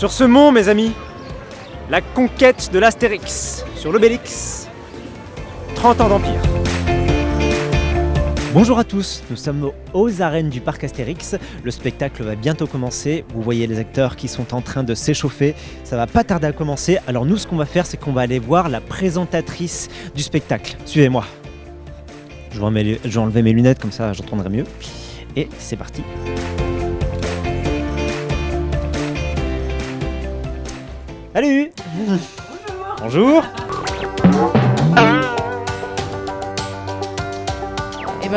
Sur ce mont, mes amis, la conquête de l'Astérix sur l'Obélix, 30 ans d'Empire. Bonjour à tous, nous sommes aux arènes du parc Astérix. Le spectacle va bientôt commencer. Vous voyez les acteurs qui sont en train de s'échauffer. Ça va pas tarder à commencer. Alors nous, ce qu'on va faire, c'est qu'on va aller voir la présentatrice du spectacle. Suivez-moi. Je vais enlever mes lunettes, comme ça j'entendrai mieux. Et c'est parti. Salut. Bonjour.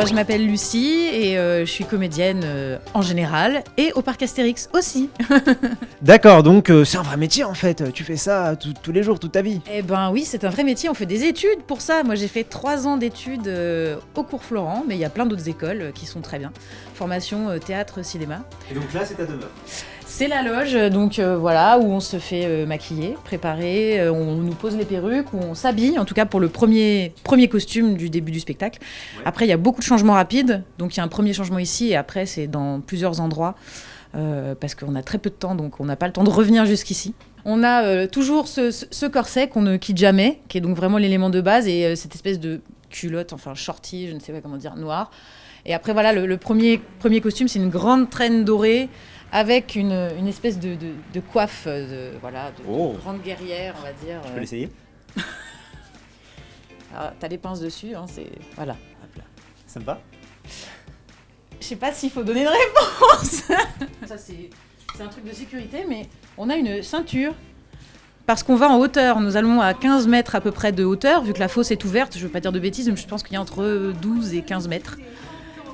Je m'appelle Lucie et je suis comédienne en général et au parc Astérix aussi. D'accord, donc c'est un vrai métier en fait. Tu fais ça tous les jours, toute ta vie. Eh ben oui, c'est un vrai métier. On fait des études pour ça. Moi, j'ai fait 3 ans d'études au cours Florent, mais il y a plein d'autres écoles qui sont très bien. Formation théâtre, cinéma. Et donc là, c'est ta demeure. C'est la loge, donc voilà, où on se fait maquiller, préparer, on nous pose les perruques, où on s'habille, en tout cas pour le premier costume du début du spectacle. Ouais. Après, il y a beaucoup de changements rapides, donc il y a un premier changement ici, et après, c'est dans plusieurs endroits, parce qu'on a très peu de temps, donc on n'a pas le temps de revenir jusqu'ici. On a toujours ce corset qu'on ne quitte jamais, qui est donc vraiment l'élément de base, et cette espèce de culotte, enfin shorty, je ne sais pas comment dire, noire. Et après, voilà, le premier costume, c'est une grande traîne dorée, avec une espèce de coiffe de grande guerrière, on va dire. Je peux l'essayer. Alors, t'as les pinces dessus, hein, c'est... Voilà. Hop là. Ça me va ? Je sais pas s'il faut donner une réponse. Ça, c'est un truc de sécurité, mais on a une ceinture. Parce qu'on va en hauteur, nous allons à 15 mètres à peu près de hauteur, vu que la fosse est ouverte, je veux pas dire de bêtises, mais je pense qu'il y a entre 12 et 15 mètres.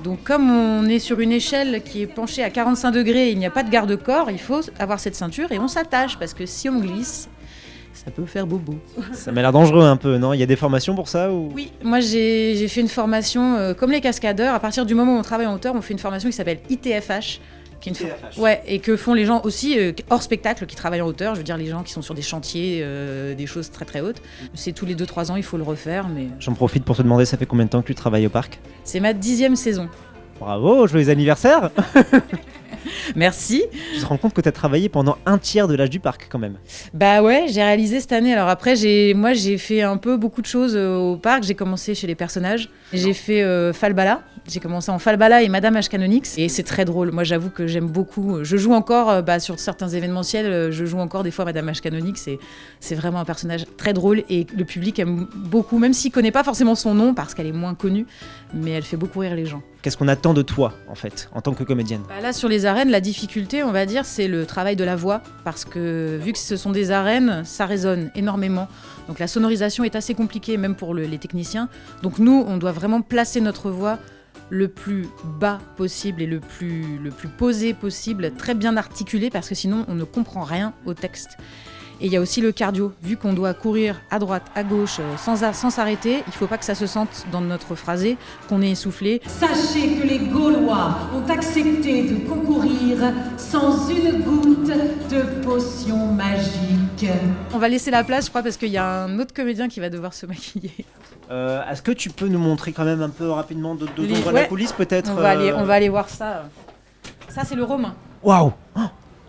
Donc comme on est sur une échelle qui est penchée à 45 degrés et il n'y a pas de garde-corps, il faut avoir cette ceinture et on s'attache parce que si on glisse, ça peut faire bobo. Ça m'a l'air dangereux un peu, non ? Il y a des formations pour ça ou... Oui, moi j'ai fait une formation comme les cascadeurs. À partir du moment où on travaille en hauteur, on fait une formation qui s'appelle ITFH. Ouais, et que font les gens aussi hors spectacle qui travaillent en hauteur, je veux dire les gens qui sont sur des chantiers, des choses très très hautes. C'est tous les 2-3 ans, il faut le refaire. Mais... J'en profite pour te demander, ça fait combien de temps que tu travailles au parc ? C'est ma 10e saison. Bravo, joyeux anniversaire. Merci. Tu te rends compte que tu as travaillé pendant un tiers de l'âge du parc quand même. Bah ouais, j'ai réalisé cette année. Alors après, j'ai fait un peu beaucoup de choses au parc. J'ai commencé chez les personnages. J'ai fait Falbala. J'ai commencé en Falbala et Madame H-Canonix. Et c'est très drôle. Moi, j'avoue que j'aime beaucoup. Je joue encore sur certains événementiels. Je joue encore des fois Madame H-Canonix. C'est vraiment un personnage très drôle. Et le public aime beaucoup, même s'il ne connaît pas forcément son nom parce qu'elle est moins connue. Mais elle fait beaucoup rire les gens. Qu'est-ce qu'on attend de toi, en fait, en tant que comédienne ? Là, sur les arènes, la difficulté, on va dire, c'est le travail de la voix. Parce que vu que ce sont des arènes, ça résonne énormément. Donc la sonorisation est assez compliquée, même pour les techniciens. Donc nous, on doit vraiment placer notre voix le plus bas possible et le plus posé possible, très bien articulé, parce que sinon, on ne comprend rien au texte. Et il y a aussi le cardio. Vu qu'on doit courir à droite, à gauche, sans s'arrêter, il ne faut pas que ça se sente dans notre phrasé, qu'on est essoufflé. Sachez que les Gaulois ont accepté de concourir sans une goutte de potion magique. On va laisser la place, je crois, parce qu'il y a un autre comédien qui va devoir se maquiller. Est-ce que tu peux nous montrer quand même un peu rapidement d'autres endroits de la coulisse peut-être ? On va aller voir ça. Ça, c'est le Romain. Waouh !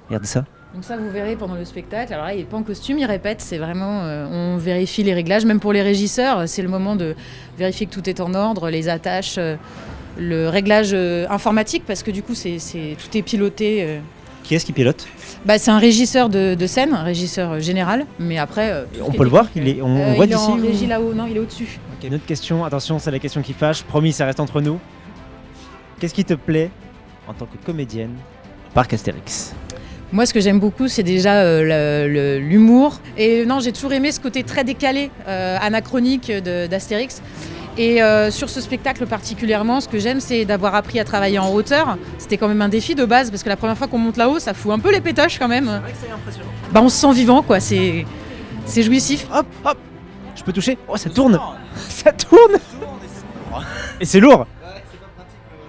Regardez ça. Donc ça, vous verrez pendant le spectacle. Alors là, il n'est pas en costume, il répète. C'est vraiment, on vérifie les réglages. Même pour les régisseurs, c'est le moment de vérifier que tout est en ordre, les attaches, le réglage informatique, parce que du coup, tout est piloté. Qui est-ce qui pilote ? C'est un régisseur de scène, un régisseur général. Mais après, on peut le voir. On voit d'ici. Il est en régie là-haut. Non, il est au-dessus. Okay. Une autre question. Attention, c'est la question qui fâche. Promis, ça reste entre nous. Qu'est-ce qui te plaît en tant que comédienne au parc Astérix ? Moi, ce que j'aime beaucoup, c'est déjà l'humour. Et non, j'ai toujours aimé ce côté très décalé, anachronique d'Astérix. Et sur ce spectacle particulièrement, ce que j'aime, c'est d'avoir appris à travailler en hauteur. C'était quand même un défi de base, parce que la première fois qu'on monte là-haut, ça fout un peu les pétoches quand même. C'est vrai que c'est impressionnant. On se sent vivant, quoi. C'est jouissif. Hop, hop. Je peux toucher ? Oh, ça tourne. Ça tourne. Et c'est lourd.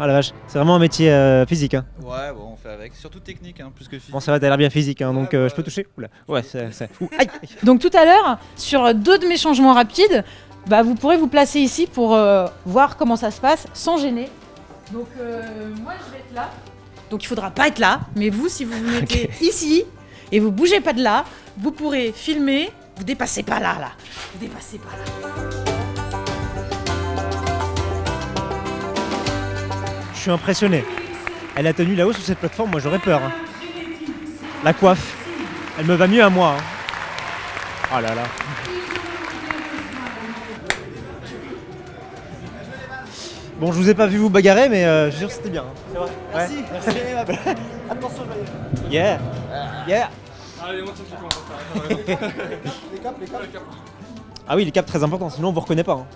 Ah la vache, c'est vraiment un métier physique. Hein. Ouais, bon, on fait avec. Surtout technique, plus que physique. Bon, ça va, t'as l'air bien physique, donc je peux toucher ? Oula. Ouais, c'est... Aïe. Donc tout à l'heure, sur 2 de mes changements rapides, vous pourrez vous placer ici pour voir comment ça se passe sans gêner. Donc moi, je vais être là. Donc il faudra pas être là, mais vous, si vous vous mettez ici, Et vous bougez pas de là, vous pourrez filmer, vous dépassez pas là. Vous dépassez pas là. Je suis impressionné. Elle a tenu là-haut sur cette plateforme, moi j'aurais peur. Hein. La coiffe, elle me va mieux à moi. Hein. Oh là là. Bon, je vous ai pas vu vous bagarrer, mais je suis sûr que c'était bien. Hein. C'est vrai. Ouais. Merci aimable. Attention, je vais Yeah. Yeah. Allez, moi, tu fais quoi? les caps. Ah oui, les caps très importants, sinon on vous reconnaît pas. Hein.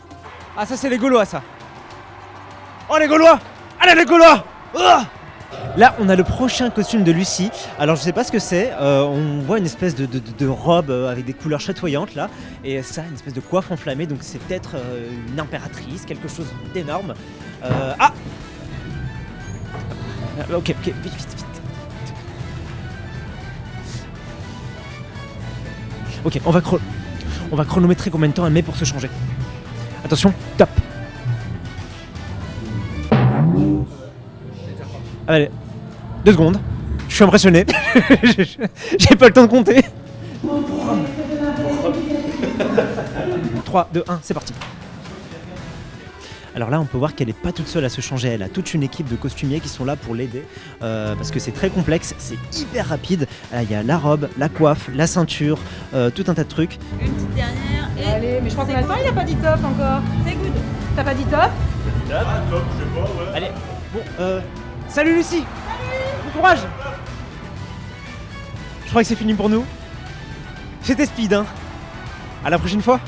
Ah, ça c'est les Gaulois, ça. Oh, les Gaulois. Allez, les Gaulois. Là, on a le prochain costume de Lucie. Alors, je sais pas ce que c'est. On voit une espèce de robe avec des couleurs chatoyantes là, et ça, une espèce de coiffe enflammée. Donc, c'est peut-être une impératrice, quelque chose d'énorme. Ah. Ok, vite. Ok, on va chronométrer combien de temps elle met pour se changer. Attention, top. Allez, 2 secondes. Je suis impressionné. J'ai pas le temps de compter. 3, 2, 1, c'est parti. Alors là, on peut voir qu'elle n'est pas toute seule à se changer. Elle a toute une équipe de costumiers qui sont là pour l'aider. Parce que c'est très complexe, c'est hyper rapide. Il y a la robe, la coiffe, la ceinture, tout un tas de trucs. Une petite dernière et Allez, mais je crois qu'on a le temps, il a pas dit top encore. c'est good. T'as pas dit top? Allez, bon, salut Lucie. Bon courage. Je crois que c'est fini pour nous. C'était speed, hein. À la prochaine fois.